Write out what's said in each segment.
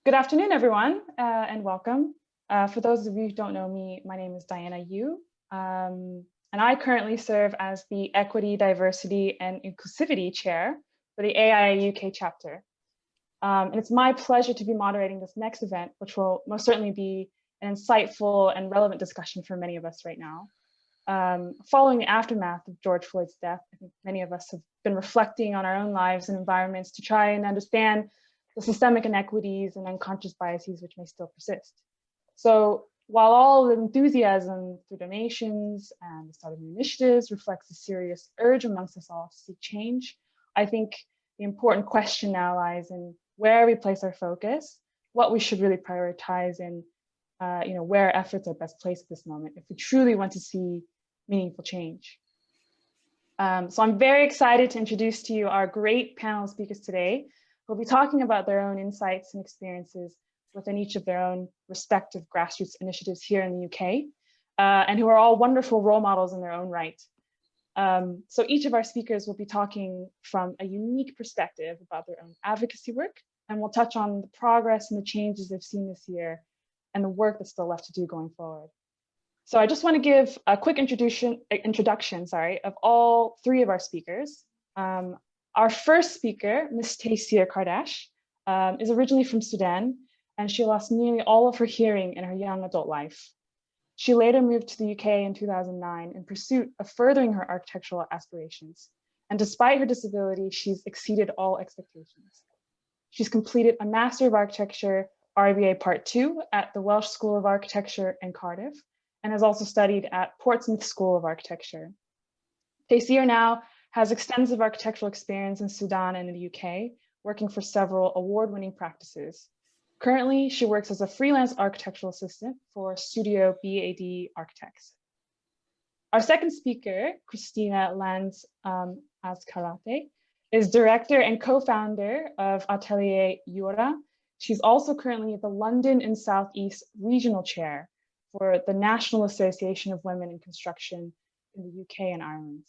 Good afternoon, everyone, and welcome. For those of you who don't know me, my name is Diana Yu, and I currently serve as the Equity, Diversity, and Inclusivity Chair for the AIA UK chapter. And it's my pleasure to be moderating this next event, which will most certainly be an insightful and relevant discussion for many of us right now. Following the aftermath of George Floyd's death, I think many of us have been reflecting on our own lives and environments to try and understand the systemic inequities and unconscious biases which may still persist. So while all the enthusiasm through donations and the start of new initiatives reflects a serious urge amongst us all to seek change, I think the important question now lies in where we place our focus, what we should really prioritize, and where efforts are best placed at this moment if we truly want to see meaningful change. So I'm very excited to introduce to you our great panel of speakers today. Who'll be talking about their own insights and experiences within each of their own respective grassroots initiatives here in the UK, and who are all wonderful role models in their own right. So each of our speakers will be talking from a unique perspective about their own advocacy work, and we'll touch on the progress and the changes they've seen this year and the work that's still left to do going forward. So I just want to give a quick introduction of all three of our speakers. Our first speaker, Ms. Taysir Kardash, is originally from Sudan, and she lost nearly all of her hearing in her young adult life. She later moved to the UK in 2009 in pursuit of furthering her architectural aspirations. And despite her disability, she's exceeded all expectations. She's completed a Master of Architecture, RBA Part 2 at the Welsh School of Architecture in Cardiff, and has also studied at Portsmouth School of Architecture. Taysir now has extensive architectural experience in Sudan and in the UK, working for several award-winning practices. Currently, she works as a freelance architectural assistant for Studio BAD Architects. Our second speaker, Christina Lanz Azkarate, is director and co-founder of Atelier Yura. She's also currently the London and South East Regional Chair for the National Association of Women in Construction in the UK and Ireland.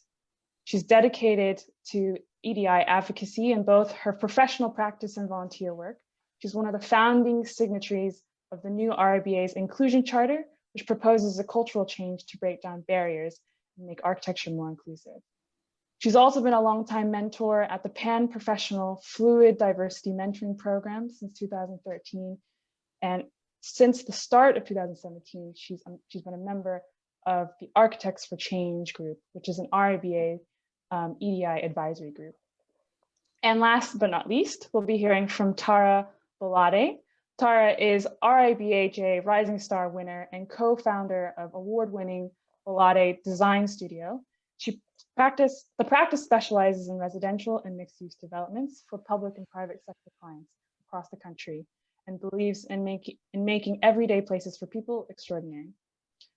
She's dedicated to EDI advocacy in both her professional practice and volunteer work. She's one of the founding signatories of the new RIBA's Inclusion Charter, which proposes a cultural change to break down barriers and make architecture more inclusive. She's also been a longtime mentor at the Pan-Professional Fluid Diversity Mentoring Program since 2013. And since the start of 2017, she's been a member of the Architects for Change group, which is an RIBA EDI advisory group. And last but not least, we'll be hearing from Tara Bolade. Tara is RIBAJ Rising Star winner and co-founder of award-winning Bolade Design Studio. The practice specializes in residential and mixed-use developments for public and private sector clients across the country and believes in making everyday places for people extraordinary.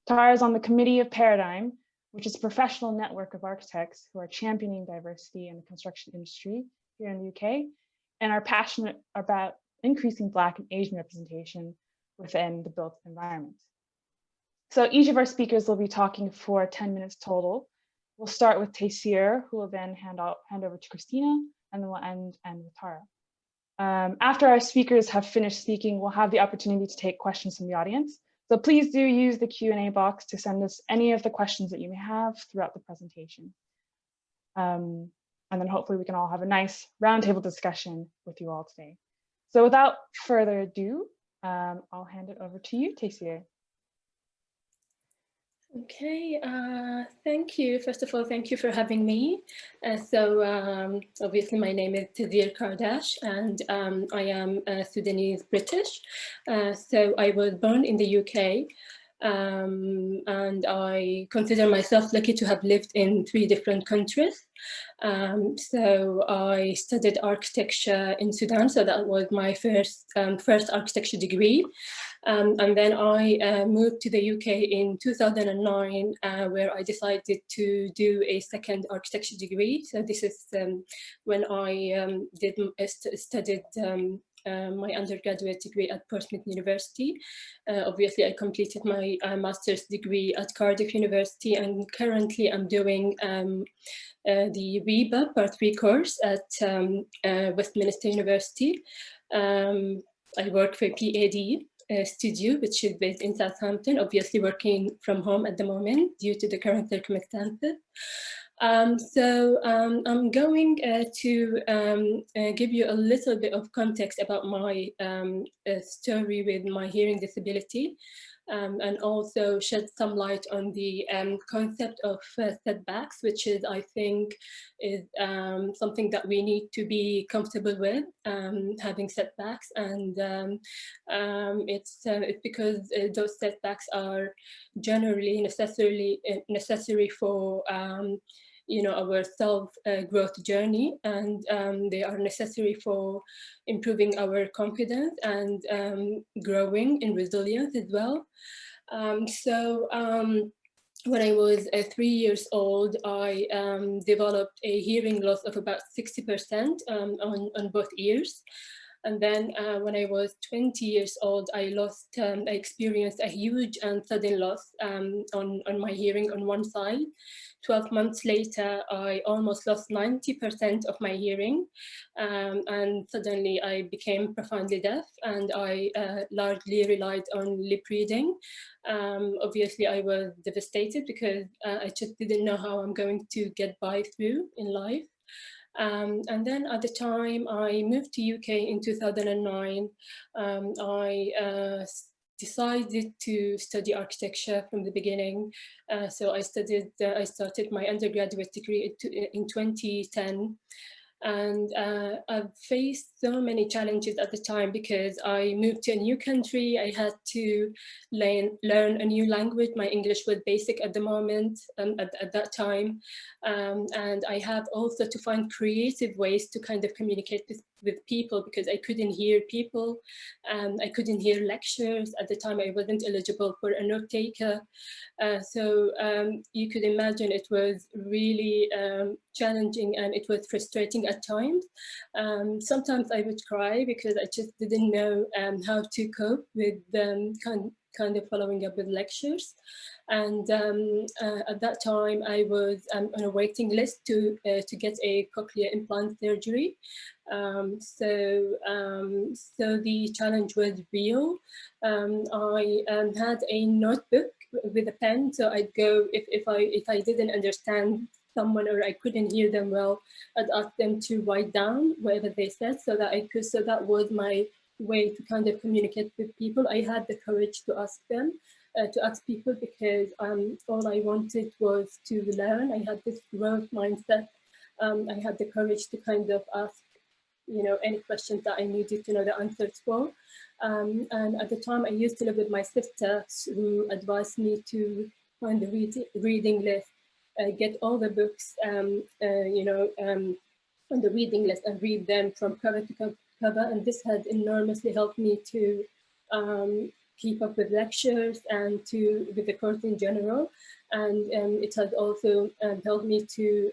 Tara is on the committee of Paradigm, which is a professional network of architects who are championing diversity in the construction industry here in the UK and are passionate about increasing Black and Asian representation within the built environment. So each of our speakers will be talking for 10 minutes total. We'll start with Taysir, who will then hand over to Christina, and then we'll end with Tara. After our speakers have finished speaking, we'll have the opportunity to take questions from the audience. So please do use the Q&A box to send us any of the questions that you may have throughout the presentation. And then hopefully we can all have a nice roundtable discussion with you all today. So without further ado, I'll hand it over to you, Taysir. Okay, thank you. First of all, thank you for having me. Obviously my name is Taysir Kardash and I am Sudanese British. So I was born in the UK and I consider myself lucky to have lived in 3 different countries. So I studied architecture in Sudan, so that was my first architecture degree. And then I moved to the UK in 2009, where I decided to do a second architecture degree. So this is when I studied my undergraduate degree at Portsmouth University. Obviously, I completed my master's degree at Cardiff University, and currently I'm doing the RIBA Part 3 course at Westminster University. I work for PAD studio, which is based in Southampton, obviously working from home at the moment due to the current circumstances. I'm going to give you a little bit of context about my story with my hearing disability, and also shed some light on the concept of setbacks, which is, I think, is something that we need to be comfortable with, having setbacks. And it's because those setbacks are generally necessary for our self-growth journey, and they are necessary for improving our confidence and growing in resilience as well. When I was 3 years old, I developed a hearing loss of about 60% on both ears. And then when I was 20 years old, I experienced a huge and sudden loss on my hearing on one side. 12 months later, I almost lost 90% of my hearing. And suddenly I became profoundly deaf, and I largely relied on lip reading. Obviously, I was devastated because I just didn't know how I'm going to get by through in life. And then at the time I moved to UK in 2009, I decided to study architecture from the beginning. So I started my undergraduate degree in 2010. And I've faced so many challenges at the time because I moved to a new country. I had to learn a new language. My English was basic at the moment, at that time. And I have also to find creative ways to kind of communicate with people, because I couldn't hear people. I couldn't hear lectures. At the time, I wasn't eligible for a note taker. So you could imagine it was really challenging, and it was frustrating at times. Sometimes I would cry because I just didn't know how to cope with kind of following up with lectures. And at that time, I was on a waiting list to get a cochlear implant surgery. So the challenge was real. I had a notebook with a pen, so I'd go if I didn't understand someone or I couldn't hear them well, I'd ask them to write down whatever they said so that I could. So that was my way to kind of communicate with people. I had the courage to ask them. To ask people, because all I wanted was to learn. I had this growth mindset. I had the courage to kind of ask, any questions that I needed to know the answers for. And at the time, I used to live with my sister, who advised me to find the reading list, get all the books, on the reading list and read them from cover to cover. And this had enormously helped me to keep up with lectures and with the course in general. And it has also helped me to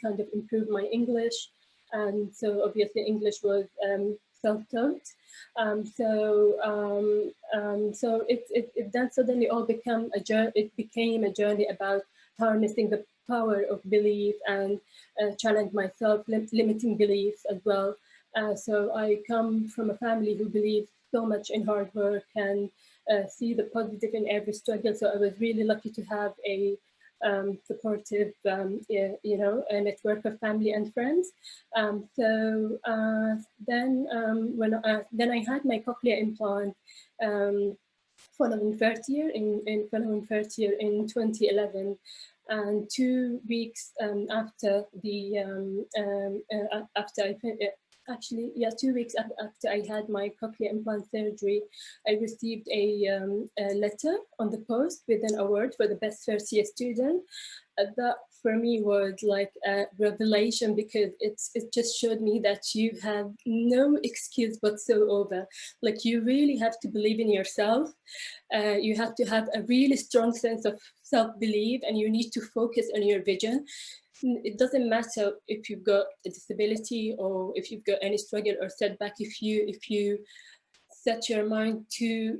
kind of improve my English. And so obviously English was self-taught. So it then suddenly all became a journey about harnessing the power of belief and challenge myself, limiting beliefs as well. So I come from a family who believes so much in hard work and see the positive in every struggle. So I was really lucky to have a supportive, a network of family and friends. Then I had my cochlear implant following third year in 2011. And 2 weeks after actually, 2 weeks after I had my cochlear implant surgery, I received a letter on the post with an award for the best first year student. That for me was like a revelation, because it just showed me that you have no excuse whatsoever. Like, you really have to believe in yourself. You have to have a really strong sense of self-belief, and you need to focus on your vision. It doesn't matter if you've got a disability or if you've got any struggle or setback. If you set your mind to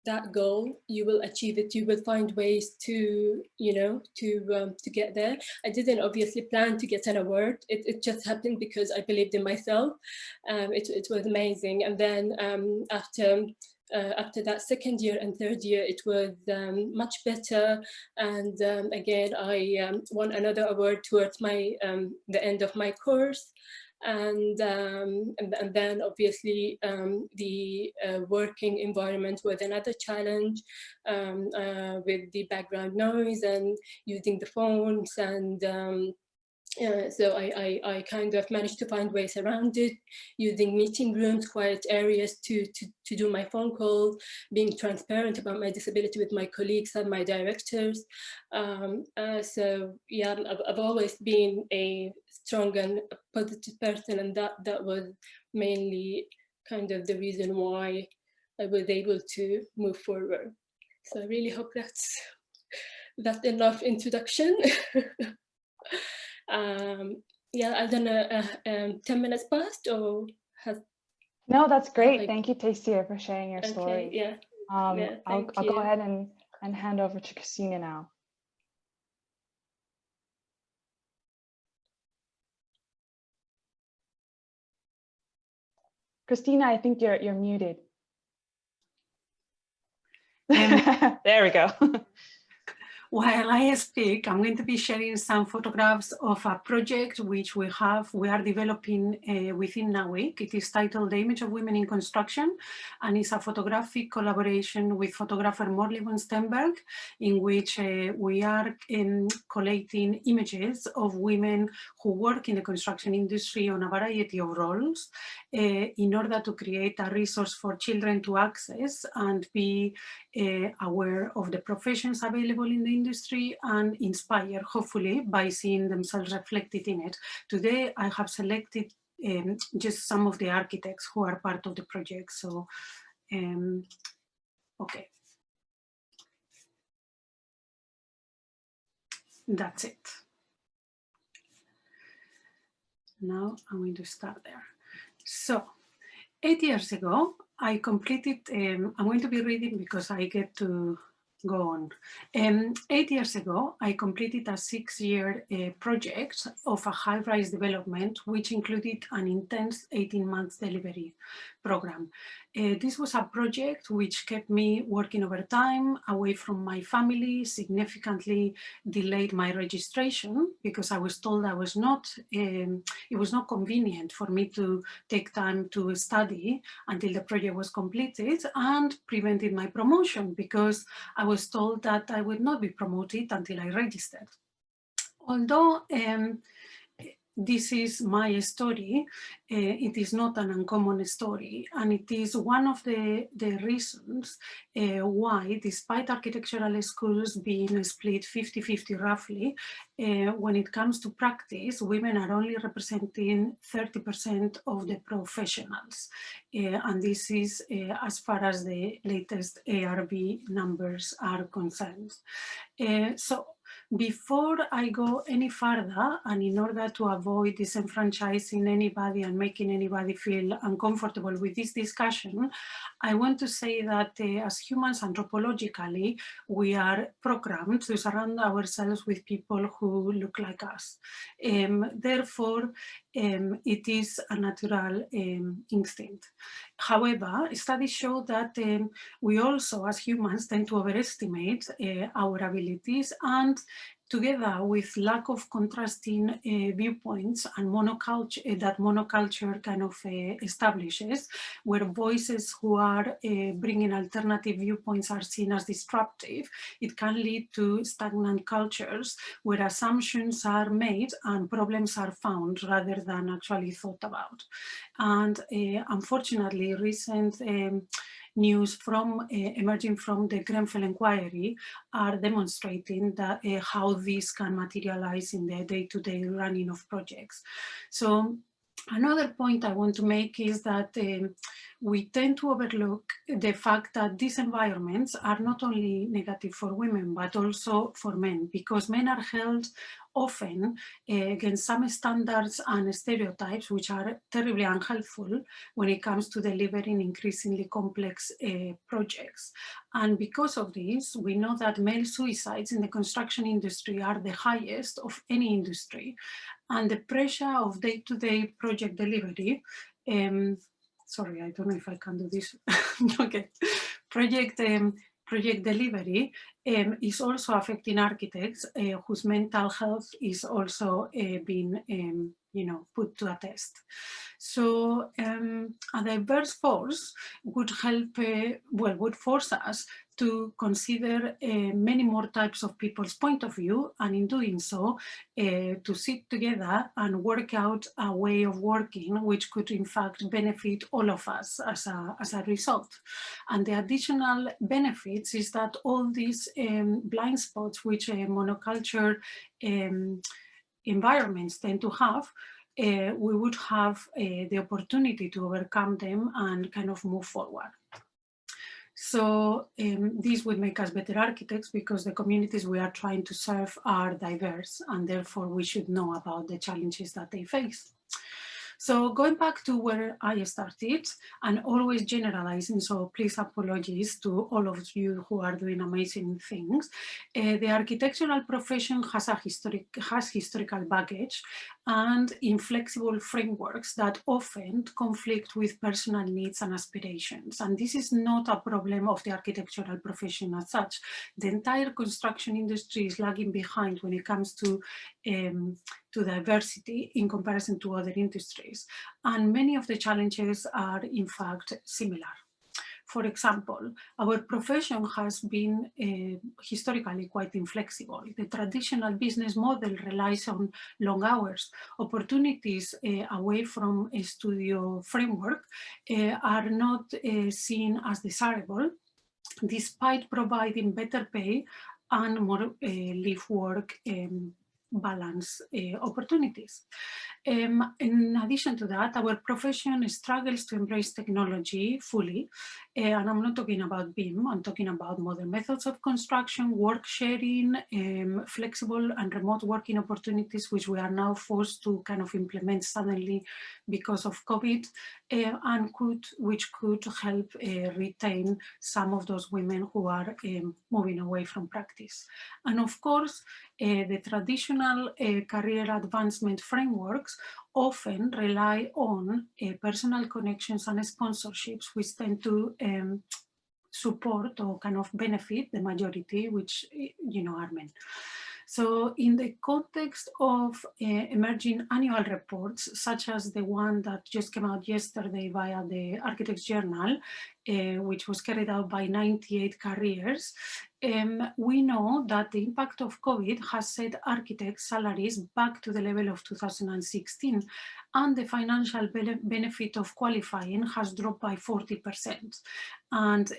that goal, you will achieve it. You will find ways to, you know, to get there. I didn't obviously plan to get an award. It just happened because I believed in myself. It was amazing. And then after that second year and third year, it was much better. And again, I won another award towards my the end of my course. And then obviously the working environment was another challenge, with the background noise and using the phones, and so I kind of managed to find ways around it, using meeting rooms, quiet areas to do my phone calls, being transparent about my disability with my colleagues and my directors. So yeah, I've always been a strong and positive person, and that was mainly kind of the reason why I was able to move forward. So I really hope that's enough introduction. Yeah, I don't know, 10 minutes passed, or has... No, that's great. Thank you, Tasia, for sharing your Okay, story. yeah. I'll go ahead and hand over to Christina now. Christina, I think you're muted. There we go. While I speak, I'm going to be sharing some photographs of a project which we are developing within NAWIC. It is titled The Image of Women in Construction, and it's a photographic collaboration with photographer Morley von Stenberg, in which we are collating images of women who work in the construction industry on a variety of roles in order to create a resource for children to access and be aware of the professions available in the industry and inspired, hopefully, by seeing themselves reflected in it. Today, I have selected just some of the architects who are part of the project. So, okay. That's it. Now I'm going to start there. So, 8 years ago, I completed, I'm going to be reading because I get to go on. 8 years ago, I completed a 6-year project of a high-rise development, which included an intense 18-month delivery program. This was a project which kept me working overtime, away from my family, significantly delayed my registration because I was told it was not convenient for me to take time to study until the project was completed, and prevented my promotion because I was told that I would not be promoted until I registered. Although this is my story, it is not an uncommon story, and it is one of the reasons why, despite architectural schools being split 50-50 roughly, when it comes to practice, women are only representing 30% of the professionals. And this is as far as the latest ARB numbers are concerned. So, before I go any further, and in order to avoid disenfranchising anybody and making anybody feel uncomfortable with this discussion, I want to say that as humans, anthropologically, we are programmed to surround ourselves with people who look like us. Therefore, it is a natural instinct. However, studies show that we also, as humans, tend to overestimate our abilities, and together with lack of contrasting viewpoints and monoculture, that monoculture kind of establishes, where voices who are bringing alternative viewpoints are seen as disruptive, it can lead to stagnant cultures where assumptions are made and problems are found rather than actually thought about. And unfortunately, recent news from emerging from the Grenfell inquiry are demonstrating that how this can materialize in the day-to-day running of projects. So Another point I want to make is that we tend to overlook the fact that these environments are not only negative for women, but also for men, because men are held often against some standards and stereotypes which are terribly unhelpful when it comes to delivering increasingly complex projects. And because of this, we know that male suicides in the construction industry are the highest of any industry. And the pressure of day-to-day project delivery, sorry, I don't know if I can do this. Okay, project delivery is also affecting architects whose mental health is also being put to a test. So a diverse force would help, would force us to consider many more types of people's point of view, and in doing so, to sit together and work out a way of working which could in fact benefit all of us as a result. And the additional benefits is that all these blind spots which monoculture environments tend to have, we would have the opportunity to overcome them and kind of move forward. So this would make us better architects because the communities we are trying to serve are diverse, and therefore we should know about the challenges that they face. So going back to where I started, and always generalizing, so please apologies to all of you who are doing amazing things. The architectural profession has historical baggage and inflexible frameworks that often conflict with personal needs and aspirations. And this is not a problem of the architectural profession as such. The entire construction industry is lagging behind when it comes to diversity in comparison to other industries. And many of the challenges are in fact similar. For example, our profession has been historically quite inflexible. The traditional business model relies on long hours. Opportunities away from a studio framework are not seen as desirable, despite providing better pay and more live-work balance opportunities. In addition to that, our profession struggles to embrace technology fully, and I'm not talking about BIM, I'm talking about modern methods of construction, work sharing, flexible and remote working opportunities, which we are now forced to kind of implement suddenly because of COVID, and which could help retain some of those women who are moving away from practice. And of course, the traditional career advancement frameworks often rely on personal connections and sponsorships, which tend to support or kind of benefit the majority, which are men. So in the context of emerging annual reports, such as the one that just came out yesterday via the Architects Journal, which was carried out by 98 careers, we know that the impact of COVID has set architects' salaries back to the level of 2016, and the financial benefit of qualifying has dropped by 40%. And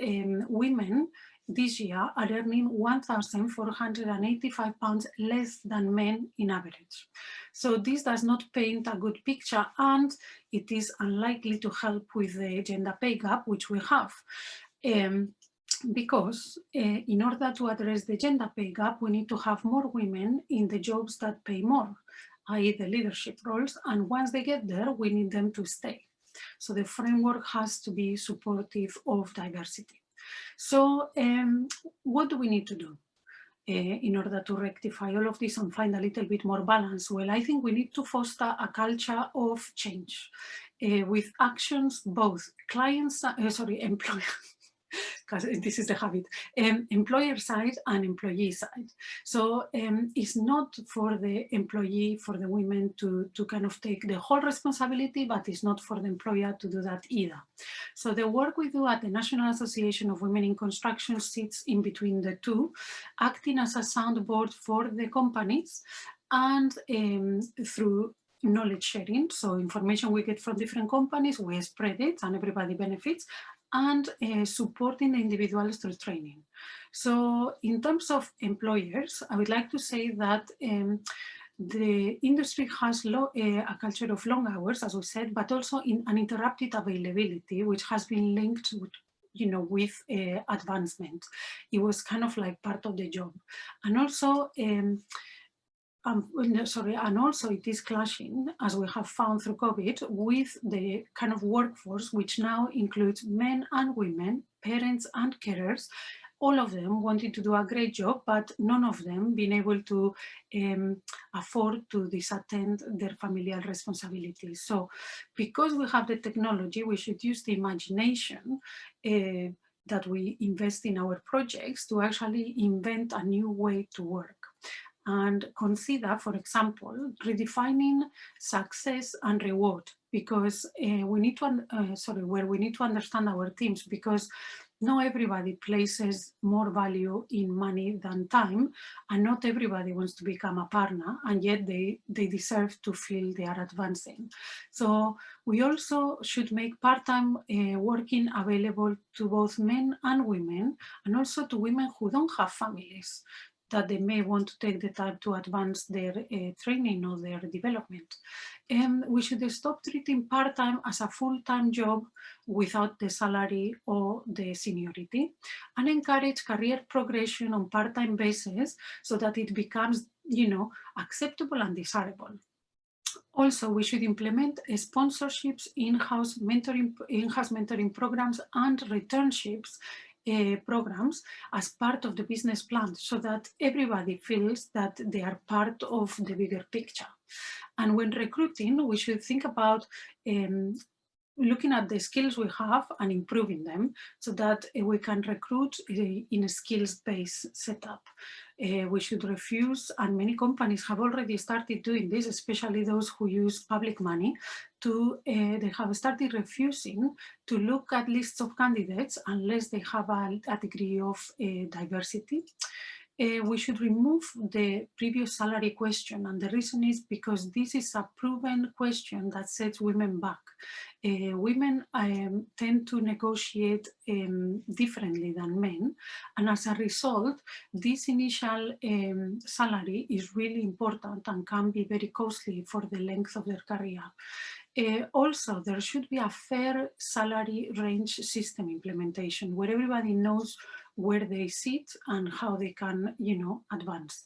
women this year are earning £1,485 less than men in average. So this does not paint a good picture, and it is unlikely to help with the gender pay gap, which we have. Because in order to address the gender pay gap, we need to have more women in the jobs that pay more, i.e. the leadership roles, and once they get there, we need them to stay. So the framework has to be supportive of diversity. So what do we need to do in order to rectify all of this and find a little bit more balance? Well, I think we need to foster a culture of change with actions, both employers, because this is the habit, employer side and employee side. So it's not for the employee, for the women to kind of take the whole responsibility, but it's not for the employer to do that either. So the work we do at the National Association of Women in Construction sits in between the two, acting as a soundboard for the companies and through knowledge sharing. So information we get from different companies, we spread it and everybody benefits, and supporting the individuals through training. So in terms of employers, I would like to say that the industry has a culture of long hours, as we said, but also in uninterrupted availability, which has been linked with, with advancement. It was kind of like part of the job. And also, and also it is clashing, as we have found through COVID, with the kind of workforce, which now includes men and women, parents and carers, all of them wanting to do a great job, but none of them being able to afford to disattend their familial responsibilities. So because we have the technology, we should use the imagination that we invest in our projects to actually invent a new way to work. And consider, for example, redefining success and reward, because we need to, where we need to understand our teams, because not everybody places more value in money than time, and not everybody wants to become a partner, and yet they deserve to feel they are advancing. So we also should make part-time working available to both men and women, and also to women who don't have families, that they may want to take the time to advance their training or their development. And we should stop treating part-time as a full-time job without the salary or the seniority, and encourage career progression on part-time basis so that it becomes, acceptable and desirable. Also, we should implement sponsorships, in-house mentoring programs and returnships programs as part of the business plan, so that everybody feels that they are part of the bigger picture. And when recruiting, we should think about looking at the skills we have and improving them, so that we can recruit in a skills-based setup. We should refuse, and many companies have already started doing this, especially those who use public money, they have started refusing to look at lists of candidates unless they have a degree of diversity. We should remove the previous salary question, and the reason is because this is a proven question that sets women back. Women tend to negotiate differently than men, and as a result, this initial salary is really important and can be very costly for the length of their career. Also, there should be a fair salary range system implementation where everybody knows where they sit and how they can, advance.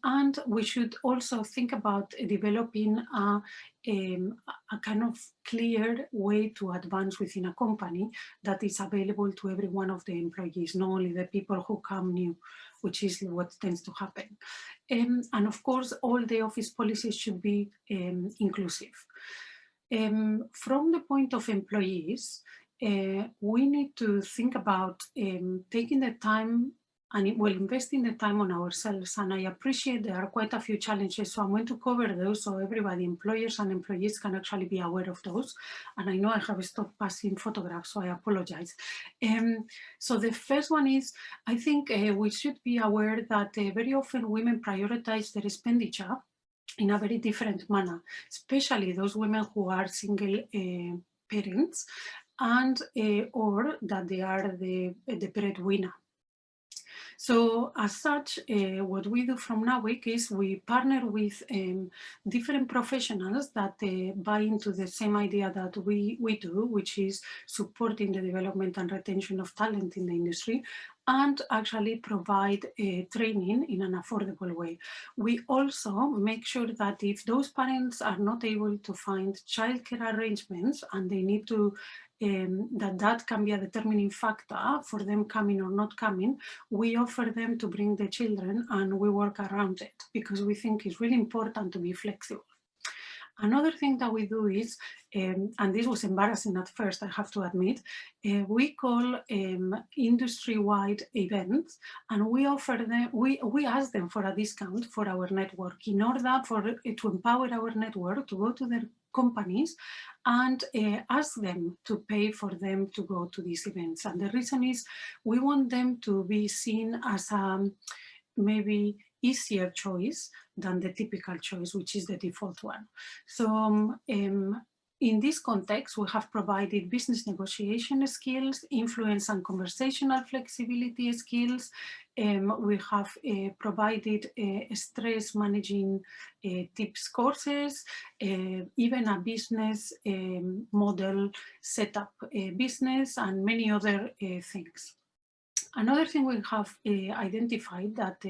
And we should also think about developing a kind of clear way to advance within a company that is available to every one of the employees, not only the people who come new, which is what tends to happen. And of course, all the office policies should be inclusive. From the point of employees, we need to think about taking the time and investing the time on ourselves. And I appreciate there are quite a few challenges, so I'm going to cover those so everybody, employers and employees, can actually be aware of those. And I know I have stopped passing photographs, so I apologize. So the first one is, I think we should be aware that very often women prioritize their expenditure in a very different manner, especially those women who are single parents, and or that they are the breadwinner. So as such, what we do from now is we partner with different professionals that buy into the same idea that we do, which is supporting the development and retention of talent in the industry, and actually provide training in an affordable way. We also make sure that if those parents are not able to find childcare arrangements and they need to that can be a determining factor for them coming or not coming, we offer them to bring the children and we work around it, because we think it's really important to be flexible. Another thing that we do is, and this was embarrassing at first, I have to admit, we call industry-wide events, and we offer them, we ask them for a discount for our network in order to empower our network to go to their companies and ask them to pay for them to go to these events. And the reason is we want them to be seen as maybe easier choice than the typical choice, which is the default one. So in this context, we have provided business negotiation skills, influence and conversational flexibility skills. We have provided stress managing tips courses, even a business model setup business, and many other things. Another thing we have identified that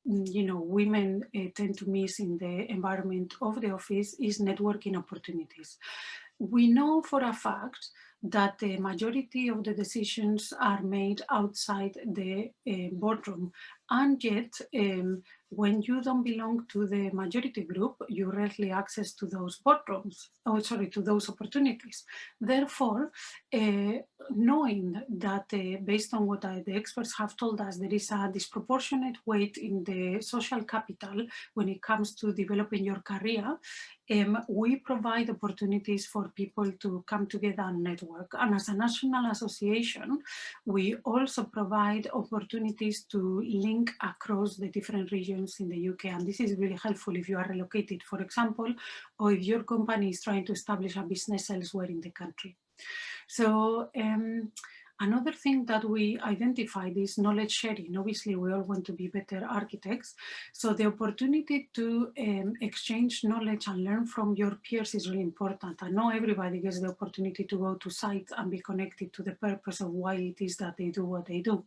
women tend to miss in the environment of the office is networking opportunities. We know for a fact that the majority of the decisions are made outside the boardroom, and yet when you don't belong to the majority group, you rarely access to those boardrooms, to those opportunities. Therefore, knowing that based on what the experts have told us, there is a disproportionate weight in the social capital when it comes to developing your career, we provide opportunities for people to come together and network. And as a national association, we also provide opportunities to link across the different regions in the UK. And this is really helpful if you are relocated, for example, or if your company is trying to establish a business elsewhere in the country. So another thing that we identified is knowledge sharing. Obviously, we all want to be better architects. So the opportunity to exchange knowledge and learn from your peers is really important. I know everybody gets the opportunity to go to site and be connected to the purpose of why it is that they do what they do.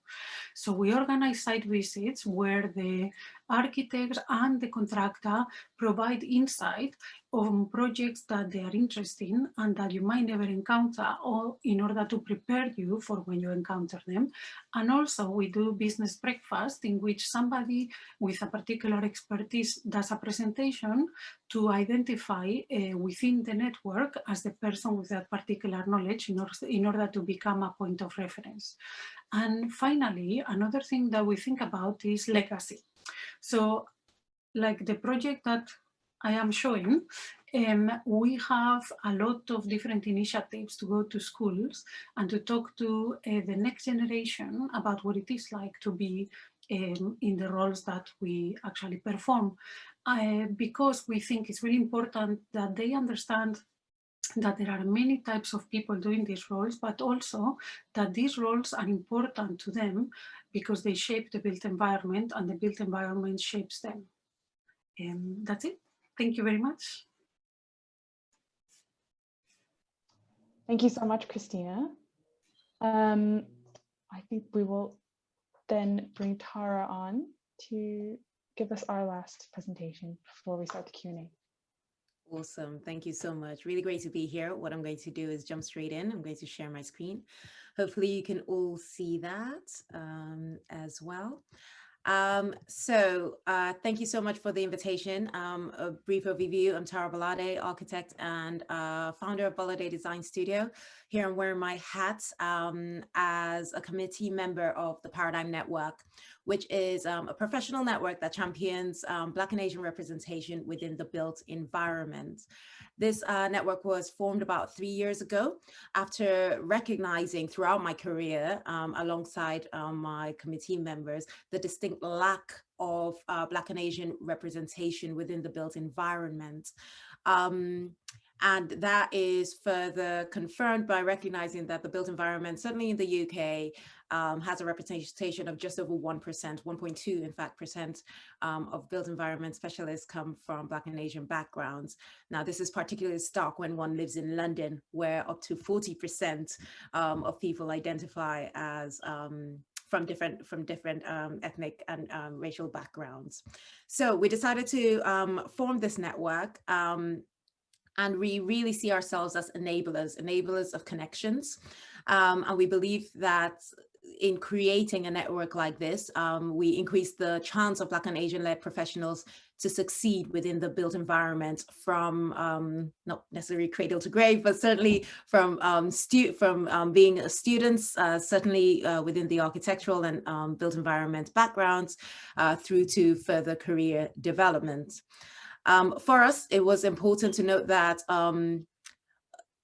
So we organize site visits where the architects and the contractor provide insight on projects that they are interested in and that you might never encounter, or in order to prepare you for when you encounter them. And also we do business breakfast in which somebody with a particular expertise does a presentation to identify within the network as the person with that particular knowledge in order to become a point of reference. And finally, another thing that we think about is legacy. So like the project that I am showing, we have a lot of different initiatives to go to schools and to talk to the next generation about what it is like to be in the roles that we actually perform. Because we think it's really important that they understand that there are many types of people doing these roles, but also that these roles are important to them because they shape the built environment and the built environment shapes them. That's it. Thank you very much. Thank you so much, Christina. I think we will then bring Tara on to give us our last presentation before we start the Q&A. Awesome. Thank you so much. Really great to be here. What I'm going to do is jump straight in. I'm going to share my screen. Hopefully you can all see that as well. Thank you so much for the invitation. A brief overview. I'm Tara Balade, architect and founder of Balade Design Studio. Here I'm wearing my hat as a committee member of the Paradigm Network, which is a professional network that champions Black and Asian representation within the built environment. This network was formed about 3 years ago after recognizing throughout my career, alongside my committee members, the distinct lack of Black and Asian representation within the built environment. And that is further confirmed by recognizing that the built environment, certainly in the UK, has a representation of just over 1%, 1.2 in fact % of built environment specialists come from Black and Asian backgrounds. Now, this is particularly stark when one lives in London, where up to 40% of people identify as from different ethnic and racial backgrounds. So we decided to form this network. And we really see ourselves as enablers of connections. And we believe that in creating a network like this, we increase the chance of Black and Asian-led professionals to succeed within the built environment from not necessarily cradle to grave, but certainly from being students, certainly within the architectural and built environment backgrounds, through to further career development. For us, it was important to note that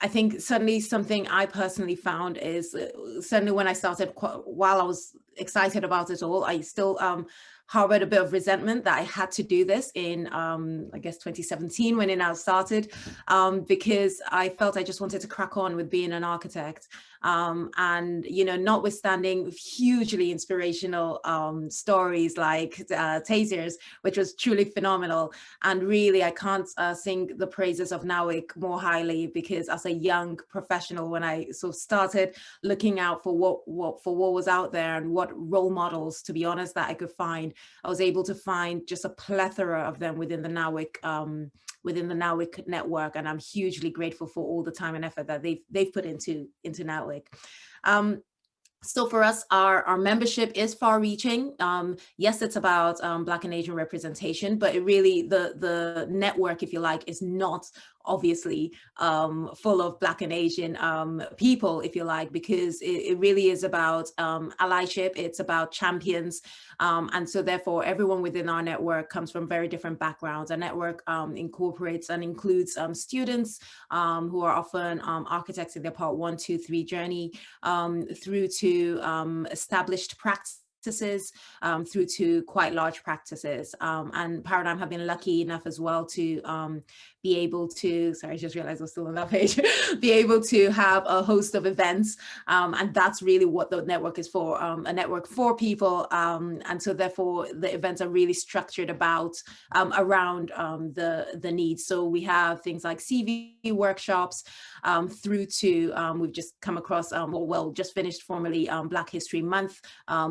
I think certainly something I personally found is certainly when I started, while I was excited about it all, I still harbored a bit of resentment that I had to do this in, I guess, 2017 when it now started, because I felt I just wanted to crack on with being an architect. And, you know, notwithstanding hugely inspirational stories like Tasers, which was truly phenomenal. And really, I can't sing the praises of NAWIC more highly, because as a young professional, when I sort of started looking out for what was out there and what role models, to be honest, that I could find, I was able to find just a plethora of them within the NAWIC network, and I'm hugely grateful for all the time and effort that they've put into NAWIC. So for us, our membership is far-reaching. Yes, it's about Black and Asian representation, but it really, the network, if you like, is not obviously full of Black and Asian people, if you like, because it really is about allyship. It's about champions. And so therefore, everyone within our network comes from very different backgrounds. Our network incorporates and includes students who are often architects in their part 1, 2, 3 journey, through to established practices, through to quite large practices. And Paradigm have been lucky enough as well to be able to, sorry, I just realized I'm still on that page, be able to have a host of events. And that's really what the network is for, a network for people. And so therefore the events are really structured about, around the needs. So we have things like CV workshops, through to, we've just come across, well, just finished formally Black History Month,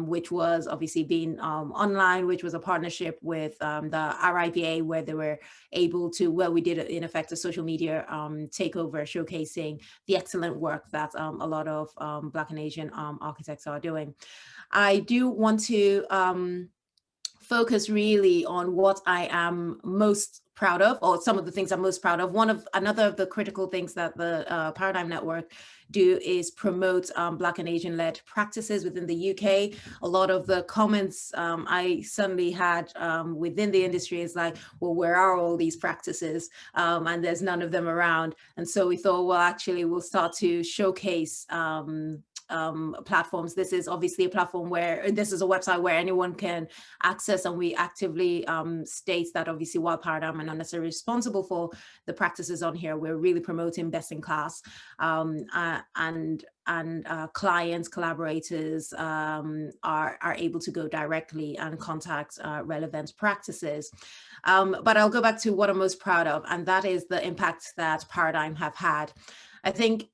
which was obviously being online, which was a partnership with the RIBA, where they were able to, well, we did in effect a social media takeover showcasing the excellent work that a lot of Black and Asian architects are doing. I do want to focus really on what I am most proud of, or some of the things I'm most proud of. Another of the critical things that the Paradigm Network do is promote Black and Asian led practices within the UK. A lot of the comments I suddenly had within the industry is like, well, where are all these practices? And there's none of them around. And so we thought, well, actually we'll start to showcase platforms. This is obviously a platform where, this is a website where anyone can access, and we actively state that obviously while Paradigm are not necessarily responsible for the practices on here, we're really promoting best in class, and clients, collaborators are able to go directly and contact relevant practices. But I'll go back to what I'm most proud of, and that is the impact that Paradigm have had. I think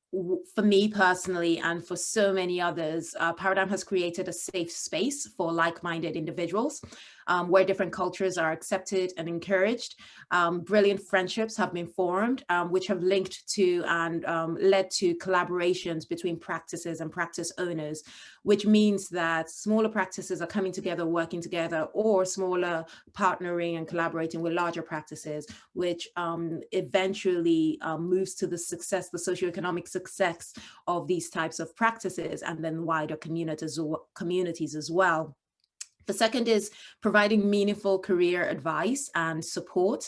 for me personally, and for so many others, Paradigm has created a safe space for like-minded individuals, where different cultures are accepted and encouraged. Brilliant friendships have been formed, which have linked to and led to collaborations between practices and practice owners, which means that smaller practices are coming together, working together, or smaller partnering and collaborating with larger practices, which eventually moves to the success, the socioeconomic success of these types of practices, and then wider communities as well. The second is providing meaningful career advice and support.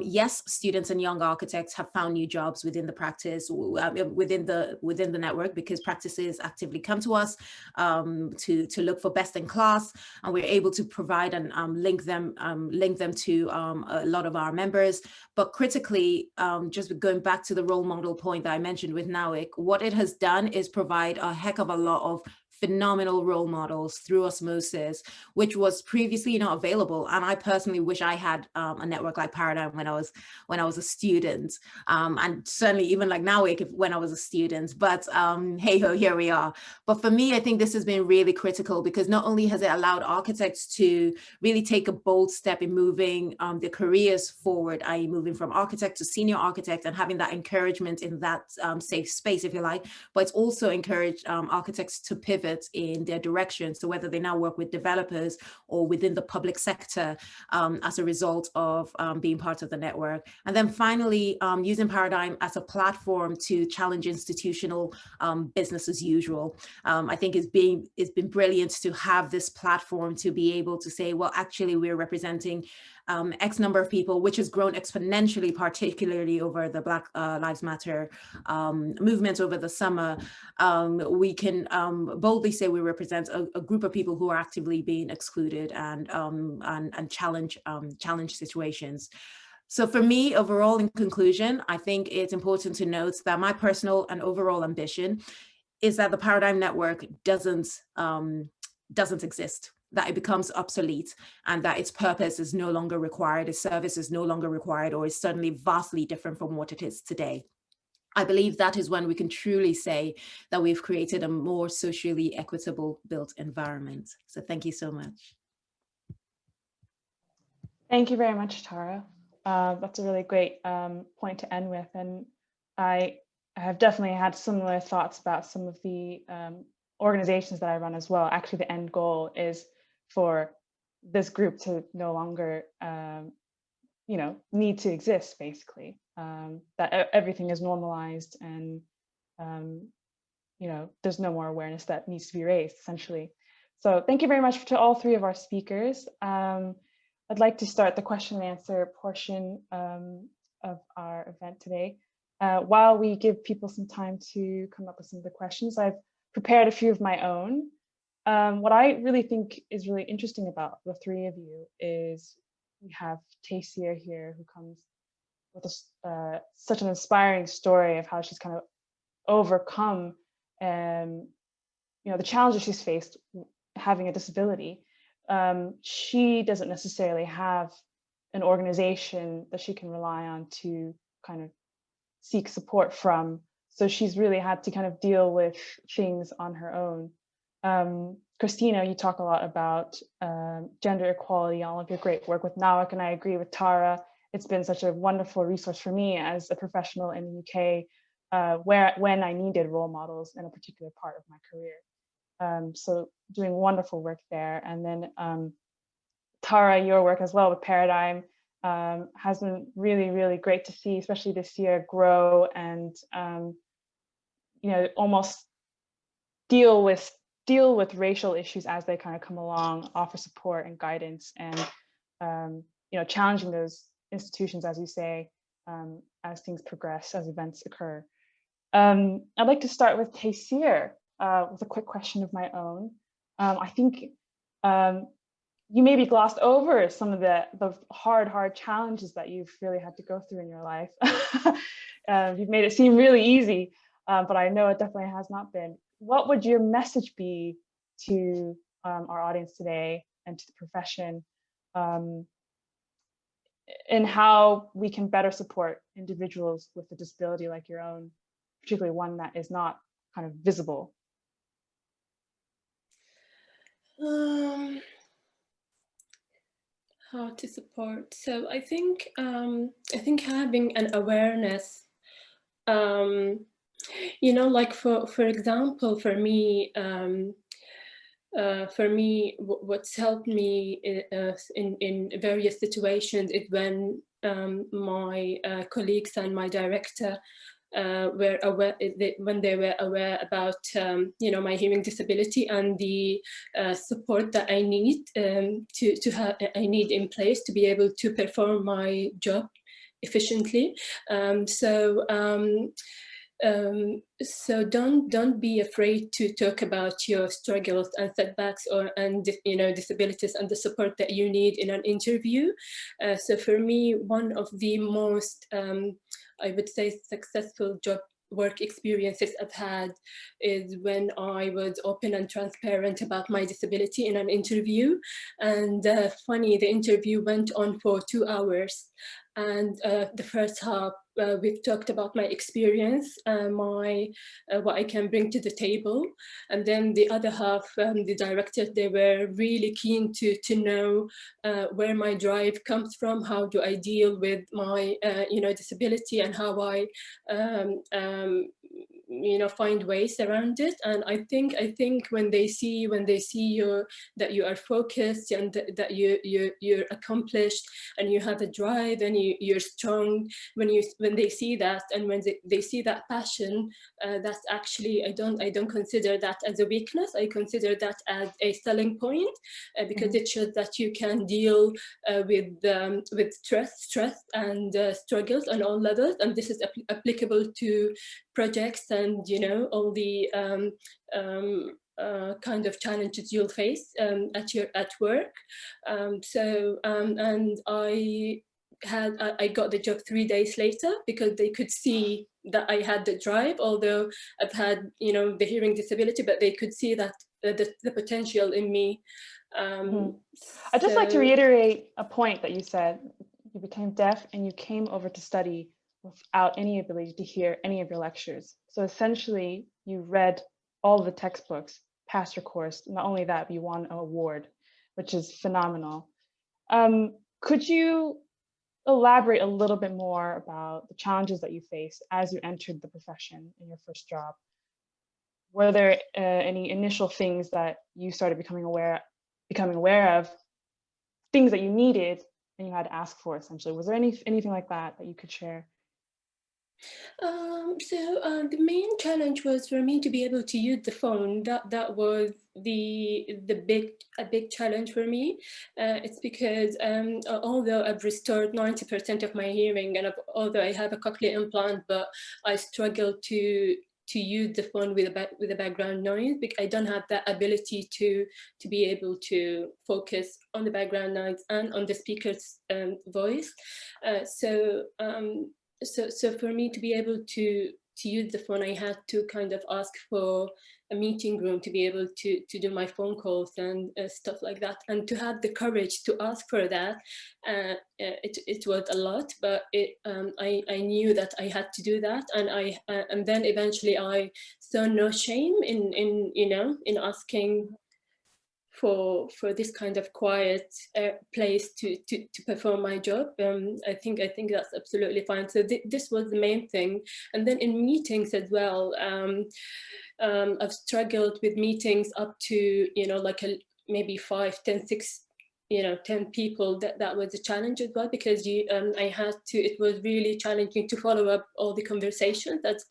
Yes, students and young architects have found new jobs within the practice, within the network, because practices actively come to us to look for best in class, and we're able to provide and link them to a lot of our members. But critically, just going back to the role model point that I mentioned with NAWIC, what it has done is provide a heck of a lot of phenomenal role models through osmosis, which was previously not available. And I personally wish I had a network like Paradigm when I was a student, and certainly even like NAWIC when I was a student. But hey ho, here we are. But for me, I think this has been really critical, because not only has it allowed architects to really take a bold step in moving their careers forward, i.e. moving from architect to senior architect, and having that encouragement in that safe space, if you like, but it's also encouraged architects to pivot in their direction. So whether they now work with developers or within the public sector as a result of being part of the network. And then finally, using Paradigm as a platform to challenge institutional business as usual. I think it's been brilliant to have this platform to be able to say, well, actually, we're representing X number of people, which has grown exponentially, particularly over the Black Lives Matter movement over the summer, we can boldly say we represent a group of people who are actively being excluded and challenge situations. So for me, overall, in conclusion, I think it's important to note that my personal and overall ambition is that the Paradigm Network doesn't exist, that it becomes obsolete, and that its purpose is no longer required, its service is no longer required, or is suddenly vastly different from what it is today. I believe that is when we can truly say that we've created a more socially equitable built environment. So thank you so much. Thank you very much, Tara. That's a really great point to end with. And I have definitely had similar thoughts about some of the organizations that I run as well. Actually, the end goal is for this group to no longer, need to exist, basically. That everything is normalized and, there's no more awareness that needs to be raised, essentially. So thank you very much to all three of our speakers. I'd like to start the question and answer portion of our event today. While we give people some time to come up with some of the questions, I've prepared a few of my own. What I really think is really interesting about the three of you is we have Taysir here, who comes with such an inspiring story of how she's kind of overcome the challenges she's faced having a disability. She doesn't necessarily have an organization that she can rely on to kind of seek support from. So she's really had to kind of deal with things on her own. Christina, you talk a lot about gender equality, all of your great work with NAWIC, and I agree with Tara. It's been such a wonderful resource for me as a professional in the UK, when I needed role models in a particular part of my career. So doing wonderful work there. And then Tara, your work as well with Paradigm has been really, really great to see, especially this year, grow and almost deal with racial issues as they kind of come along, offer support and guidance, and challenging those institutions, as you say, as things progress, as events occur. I'd like to start with Taysir with a quick question of my own. I think you maybe glossed over some of the hard challenges that you've really had to go through in your life. You've made it seem really easy, but I know it definitely has not been. What would your message be to our audience today and to the profession in how we can better support individuals with a disability like your own, particularly one that is not kind of visible? How to support? So I think having an awareness, like for example, for me, what's helped me in various situations is when my colleagues and my director were aware, when they were aware about my hearing disability and the support that I need I need in place to be able to perform my job efficiently. So don't be afraid to talk about your struggles and setbacks and disabilities and the support that you need in an interview. So for me, one of the most I would say successful job work experiences I've had is when I was open and transparent about my disability in an interview. And funny, the interview went on for 2 hours. And the first half, we've talked about my experience, what I can bring to the table. And then the other half, the directors, they were really keen to know where my drive comes from, how do I deal with my disability, and how I find ways around it. And I think when they see that you are focused and that you're accomplished and you have a drive and you're strong, when they see that, and when they see that passion, that's actually, I don't consider that as a weakness. I consider that as a selling point, because it shows that you can deal with stress and struggles on all levels, and this is applicable to projects and all the kind of challenges you'll face at work. And I got the job 3 days later because they could see that I had the drive, although I've had the hearing disability, but they could see that the potential in me. I'd just like to reiterate a point that you said. You became deaf and you came over to study without any ability to hear any of your lectures. So essentially, you read all the textbooks, passed your course. Not only that, but you won an award, which is phenomenal. Could you elaborate a little bit more about the challenges that you faced as you entered the profession in your first job? Were there any initial things that you started becoming aware of, things that you needed and you had to ask for, essentially? Was there anything like that you could share? The main challenge was for me to be able to use the phone. That was a big challenge for me. It's because although I've restored 90% of my hearing, and although I have a cochlear implant, but I struggle to use the phone with a background noise, because I don't have that ability to be able to focus on the background noise and on the speaker's voice. So for me to be able to use the phone, I had to kind of ask for a meeting room to be able to do my phone calls and stuff like that. And to have the courage to ask for that, it was a lot, but I knew that I had to do that. And then eventually I saw no shame in asking for this kind of quiet place to perform my job. I think that's absolutely fine. So this was the main thing. And then in meetings as well, I've struggled with meetings up to like maybe 5, 10, 6, 10 people. That was a challenge as well, because I had to. It was really challenging to follow up all the conversations. That's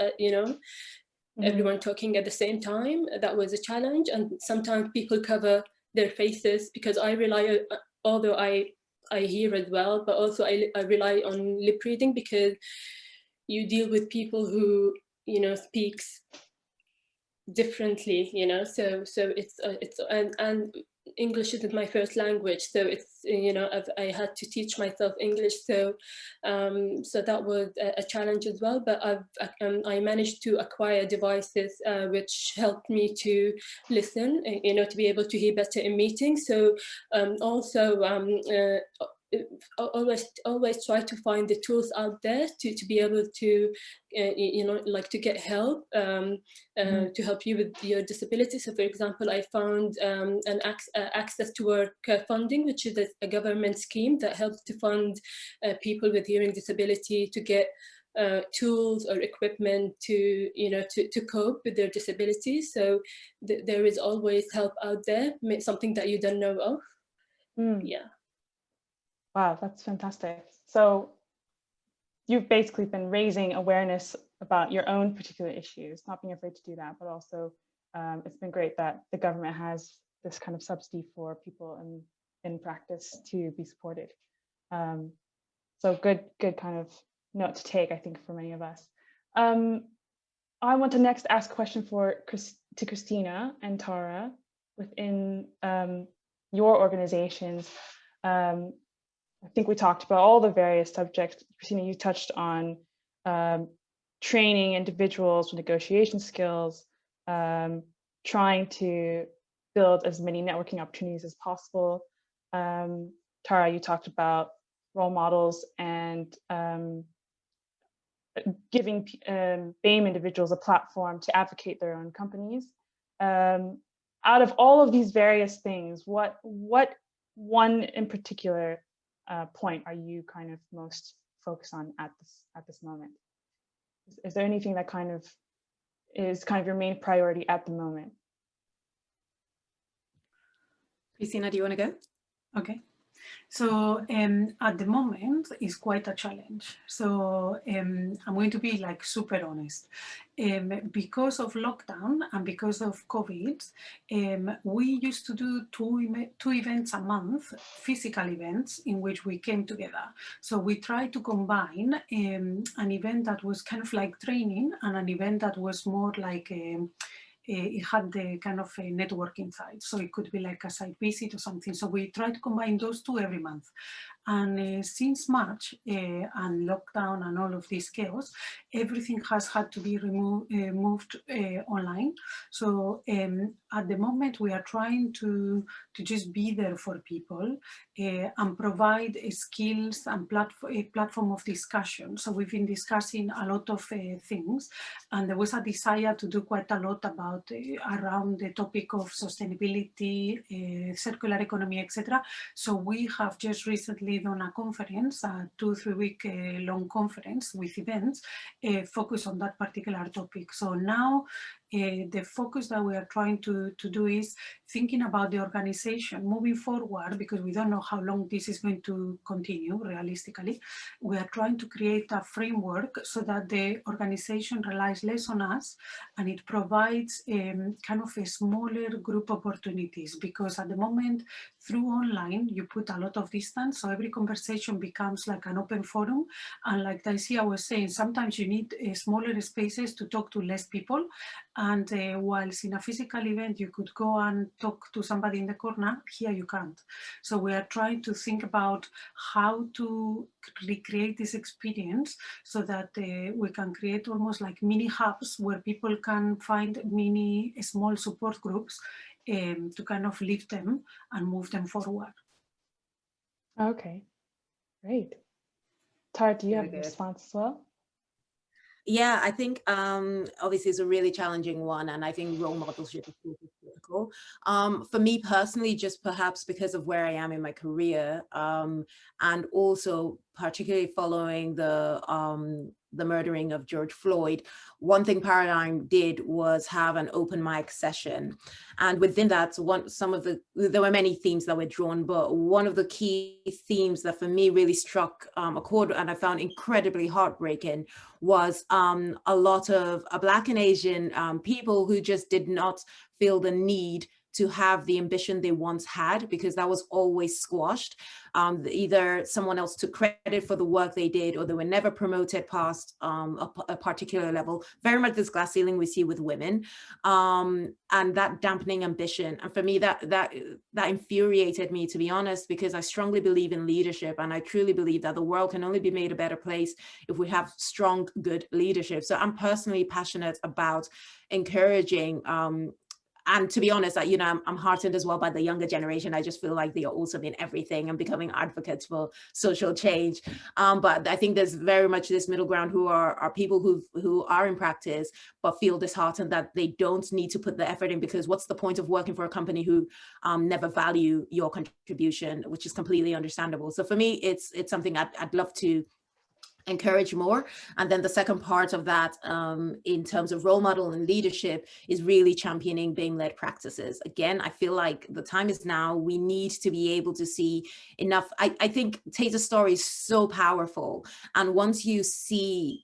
everyone talking at the same time. That was a challenge, and sometimes people cover their faces, because I rely, although I hear as well, but also I rely on lip reading, because you deal with people who speaks differently, so it's and English isn't my first language, so it's I had to teach myself English, so that was a challenge as well. But I managed to acquire devices which helped me to listen, to be able to hear better in meetings. So also always try to find the tools out there to be able to like to get help, to help you with your disability. So for example, I found an access to work funding, which is a government scheme that helps to fund people with hearing disability to get tools or equipment to cope with their disabilities. So there is always help out there, something that you don't know of. Yeah. Wow, that's fantastic. So you've basically been raising awareness about your own particular issues, not being afraid to do that, but also it's been great that the government has this kind of subsidy for people in practice to be supported. So good kind of note to take, I think, for many of us. I want to next ask a question to Christina and Tara within your organizations. I think we talked about all the various subjects. Christina, you touched on training individuals with negotiation skills, trying to build as many networking opportunities as possible. Tara, you talked about role models and giving BAME individuals a platform to advocate their own companies. Out of all of these various things, what one in particular point are you kind of most focused on at this moment? Is there anything that kind of is kind of your main priority at the moment? Christina, do you want to go? Okay. So at the moment, it's quite a challenge. So I'm going to be like super honest. Because of lockdown and because of COVID, we used to do two events a month, physical events in which we came together. So we tried to combine an event that was kind of like training and an event that was more like it had the kind of a networking side. So it could be like a site visit or something. So we try to combine those two every month. And since March and lockdown and all of this chaos, everything has had to be moved online. So at the moment, we are trying to just be there for people and provide skills and a platform of discussion. So we've been discussing a lot of things, and there was a desire to do quite a lot about around the topic of sustainability, circular economy, etc. So we have just recently done a conference, a 2-3 week long conference with events focused on that particular topic. So now the focus that we are trying to do is thinking about the organization moving forward, because we don't know how long this is going to continue realistically. We are trying to create a framework so that the organization relies less on us and it provides kind of a smaller group opportunities, because at the moment through online you put a lot of distance, so every conversation becomes like an open forum, and like Daisy was saying, sometimes you need smaller spaces to talk to less people. And whilst in a physical event you could go and talk to somebody in the corner, here you can't. So we are trying to think about how to recreate this experience so that we can create almost like mini hubs where people can find mini small support groups to kind of lift them and move them forward. Okay, great. Tara, do you Very have a good. response as well? Yeah, I think obviously it's a really challenging one, and I think role modelship is critical. For me personally, just perhaps because of where I am in my career, and also particularly following the murdering of George Floyd, one thing Paradigm did was have an open mic session, and within that, there were many themes that were drawn, but one of the key themes that for me really struck a chord and I found incredibly heartbreaking was a lot of Black and Asian people who just did not feel the need to have the ambition they once had, because that was always squashed. Either someone else took credit for the work they did, or they were never promoted past a particular level. Very much this glass ceiling we see with women, and that dampening ambition. And for me, that infuriated me, to be honest, because I strongly believe in leadership, and I truly believe that the world can only be made a better place if we have strong, good leadership. So I'm personally passionate about encouraging and to be honest, I'm heartened as well by the younger generation. I just feel like they are also in everything and becoming advocates for social change. But I think there's very much this middle ground who are people who are in practice, but feel disheartened that they don't need to put the effort in, because what's the point of working for a company who never value your contribution, which is completely understandable. So for me, it's something I'd love to encourage more. And then the second part of that, in terms of role model and leadership, is really championing BAME-led practices. Again, I feel like the time is now. We need to be able to see enough. I think Tate's story is so powerful. And once you see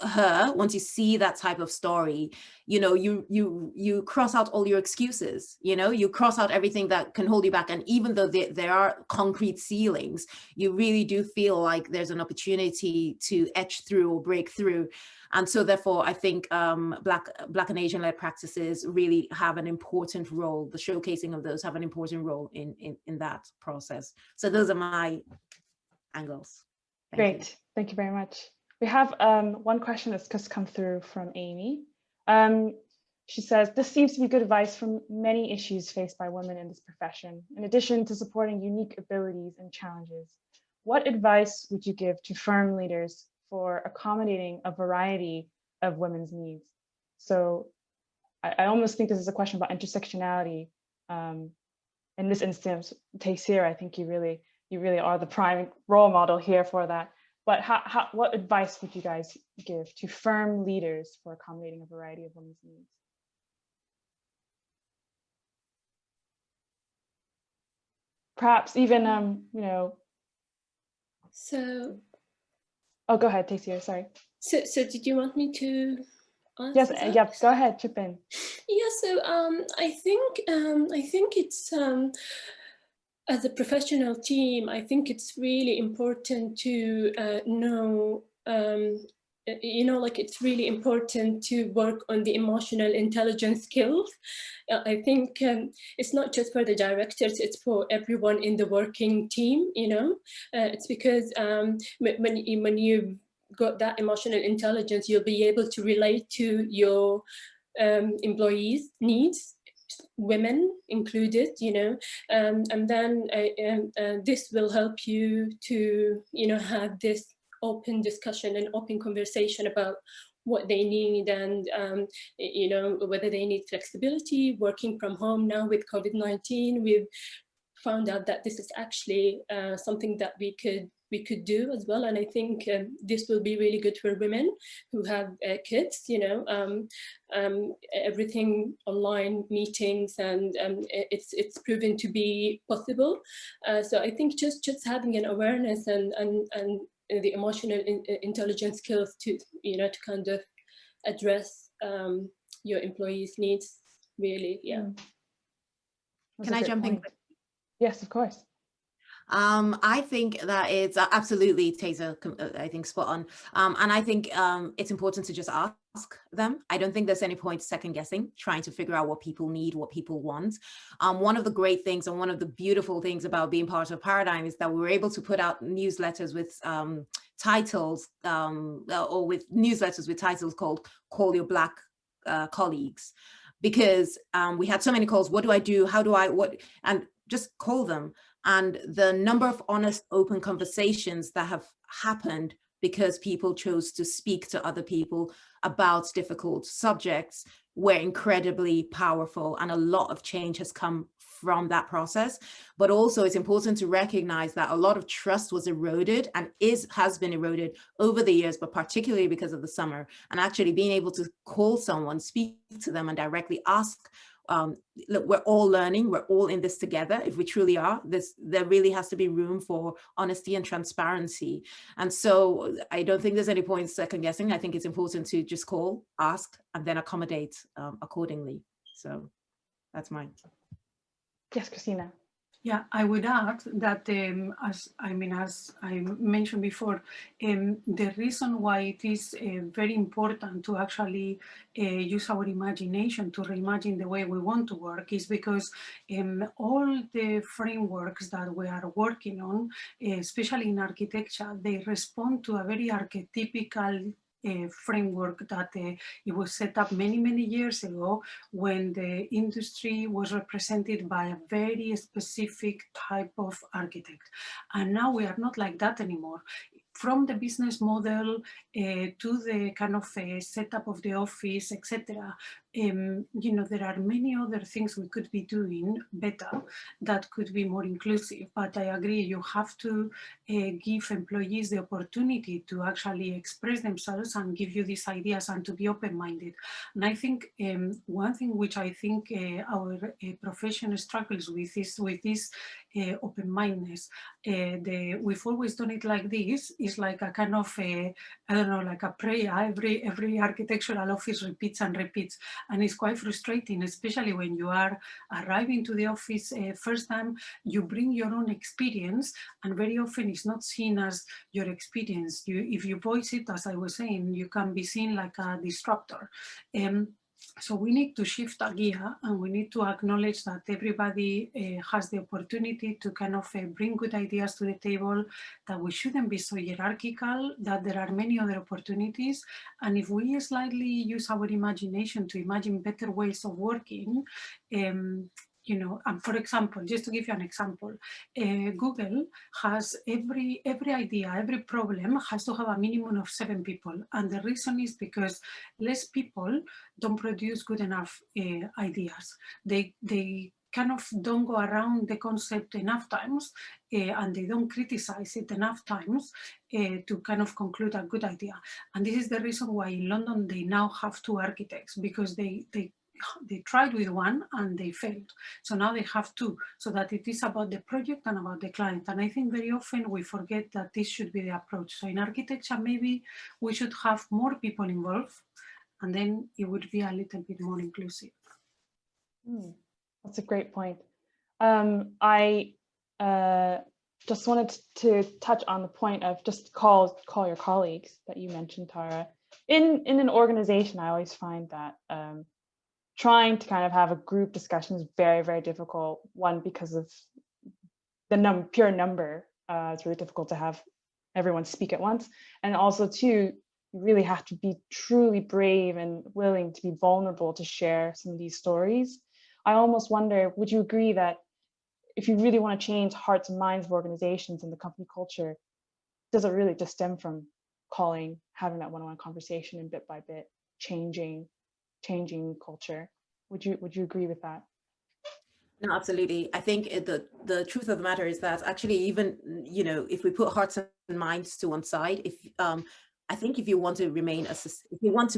once you see that type of story, you cross out all your excuses, you cross out everything that can hold you back. And even though there are concrete ceilings, you really do feel like there's an opportunity to etch through or break through. And so therefore, I think Black and Asian-led practices really have an important role. The showcasing of those have an important role in that process. So those are my angles. Great, thank you very much. We have one question that's just come through from Amy. She says, this seems to be good advice from many issues faced by women in this profession, in addition to supporting unique abilities and challenges. What advice would you give to firm leaders for accommodating a variety of women's needs? So I almost think this is a question about intersectionality. In this instance, Taysir, I think you really are the prime role model here for that. but what advice would you guys give to firm leaders for accommodating a variety of women's needs? Perhaps even, you know. So. Oh, go ahead, Tasia, sorry. So did you want me to answer Yes, that? yeah, go ahead, chip in. Yeah, so I think it's as a professional team, I think it's really important to know, like it's really important to work on the emotional intelligence skills. I think it's not just for the directors, it's for everyone in the working team, it's because when you've got that emotional intelligence, you'll be able to relate to your employees' needs, women included, and then this will help you to, have this open discussion and open conversation about what they need and, whether they need flexibility, working from home now with COVID-19. We've found out that this is actually something that we could do as well, and I think this will be really good for women who have kids. Everything online meetings, and it's proven to be possible. So I think just having an awareness and the emotional intelligence skills to to kind of address your employees' needs, really, yeah. Can I jump in? Yes, of course. I think that it's absolutely, Taser, I think spot on. And I think it's important to just ask them. I don't think there's any point second guessing, trying to figure out what people need, what people want. One of the great things and one of the beautiful things about being part of Paradigm is that we were able to put out newsletters with titles or with newsletters with titles called Call Your Black Colleagues, because we had so many calls. What do I do? How do I, what? And just call them. And the number of honest, open conversations that have happened because people chose to speak to other people about difficult subjects were incredibly powerful. And a lot of change has come from that process. But also it's important to recognize that a lot of trust was eroded and has been eroded over the years, but particularly because of the summer. And actually being able to call someone, speak to them and directly ask, look, we're all learning, we're all in this together. If we truly are, there really has to be room for honesty and transparency. And so I don't think there's any point second guessing. I think it's important to just call, ask, and then accommodate accordingly. So that's mine. Yes, Christina. Yeah, I would add that, as I mentioned before, the reason why it is very important to actually use our imagination to reimagine the way we want to work is because all the frameworks that we are working on, especially in architecture, they respond to a very archetypical framework that it was set up many years ago when the industry was represented by a very specific type of architect. And now we are not like that anymore. From the business model to the kind of setup of the office, etc. There are many other things we could be doing better that could be more inclusive. But I agree, you have to give employees the opportunity to actually express themselves and give you these ideas and to be open-minded. And I think one thing which I think our profession struggles with is with this open-mindedness. We've always done it like this. It's like a kind of, I don't know, like a prayer. Every architectural office repeats and repeats. And it's quite frustrating, especially when you are arriving to the office first time, you bring your own experience, and very often it's not seen as your experience. If you voice it, as I was saying, you can be seen like a disruptor. So we need to shift a gear, and we need to acknowledge that everybody has the opportunity to kind of bring good ideas to the table, that we shouldn't be so hierarchical, that there are many other opportunities. And if we slightly use our imagination to imagine better ways of working, and for example, just to give you an example, Google has every idea, every problem has to have a minimum of 7 people. And the reason is because less people don't produce good enough ideas. They kind of don't go around the concept enough times and they don't criticize it enough times to kind of conclude a good idea. And this is the reason why in London they now have 2 architects, because they tried with one and they failed. So now they have 2, so that it is about the project and about the client. And I think very often we forget that this should be the approach. So in architecture, maybe we should have more people involved, and then it would be a little bit more inclusive. That's a great point. I just wanted to touch on the point of just call your colleagues that you mentioned, Tara. In an organization, I always find that trying to kind of have a group discussion is very, very difficult. One, because of the pure number. It's really difficult to have everyone speak at once. And also, two, you really have to be truly brave and willing to be vulnerable to share some of these stories. I almost wonder, would you agree that if you really want to change hearts and minds of organizations and the company culture, does it really just stem from having that one-on-one conversation and bit by bit changing culture? Would you agree with that? No, absolutely. I think the truth of the matter is that actually, even, you know, if we put hearts and minds to one side, I think if you want to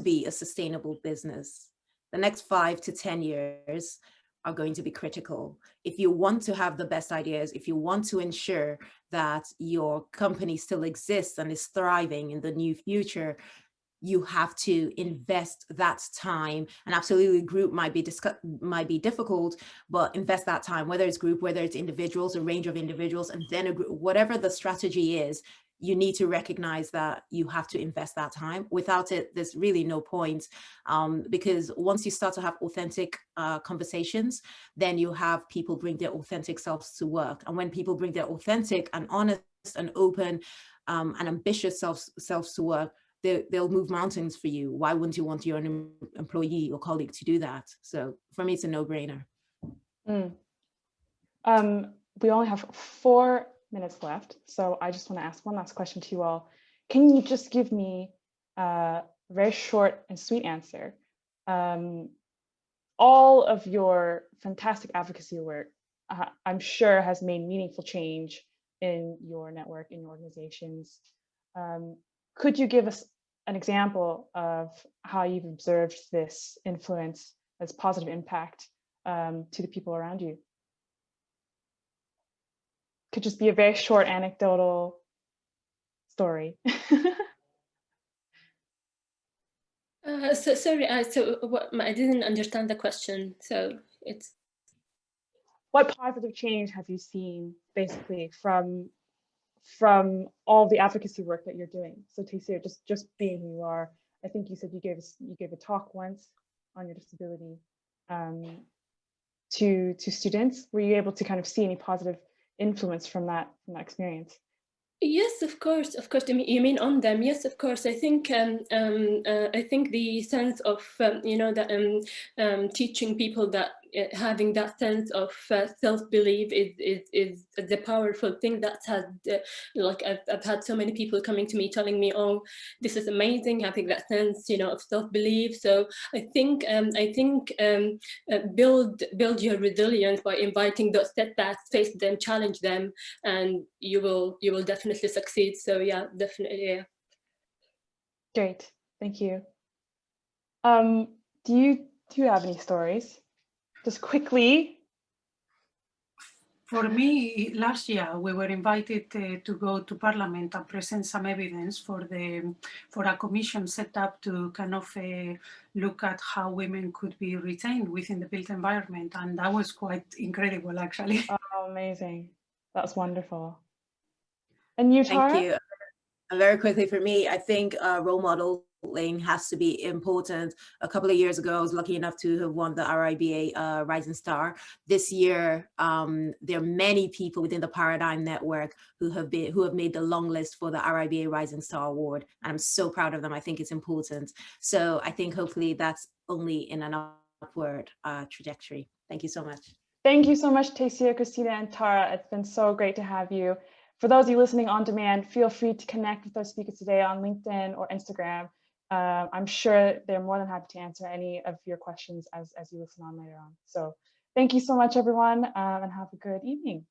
be a sustainable business, the next 5 to 10 years are going to be critical. If you want to have the best ideas, if you want to ensure that your company still exists and is thriving in the new future, you have to invest that time. And absolutely, group might be difficult, but invest that time, whether it's group, whether it's individuals, a range of individuals, and then a group, whatever the strategy is, you need to recognize that you have to invest that time. Without it, there's really no point, because once you start to have authentic conversations, then you have people bring their authentic selves to work. And when people bring their authentic and honest and open and ambitious selves to work, they'll move mountains for you. Why wouldn't you want your employee or colleague to do that? So for me, it's a no-brainer. We only have 4 minutes left, so I just want to ask one last question to you all. Can you just give me a very short and sweet answer? All of your fantastic advocacy work, I'm sure, has made meaningful change in your network, in your organizations. Could you give us an example of how you've observed this influence, this positive impact to the people around you? Could just be a very short anecdotal story. Sorry, I didn't understand the question. So it's, what positive change have you seen basically from all the advocacy work that you're doing? So Taysir, just being who you are, I think you said you gave a talk once on your disability to students. Were you able to kind of see any positive influence from that experience? yes, of course. You mean on them? Yes, of course. I think the sense of teaching people that having that sense of self-belief is the powerful thing that has like I've had so many people coming to me telling me, oh, this is amazing, having that sense of self-belief. So I think build your resilience by inviting those setbacks, face them, challenge them, and you will definitely succeed. So yeah, definitely. Yeah. Great, thank you. Do you have any stories? Just quickly. For me, last year we were invited to go to Parliament and present some evidence for a commission set up to kind of look at how women could be retained within the built environment, and that was quite incredible, actually. Oh, amazing! That's wonderful. And you, Tara? Thank you. And very quickly for me, I think role modeling has to be important. A couple of years ago, I was lucky enough to have won the RIBA Rising Star. This year, there are many people within the Paradigm Network who have made the long list for the RIBA Rising Star Award, and I'm so proud of them. I think it's important. So I think hopefully that's only in an upward trajectory. Thank you so much. Thank you so much, Taysir, Christina, and Tara. It's been so great to have you. For those of you listening on demand, feel free to connect with our speakers today on LinkedIn or Instagram. I'm sure they're more than happy to answer any of your questions as you listen on later on. So Thank you so much, everyone, and have a good evening.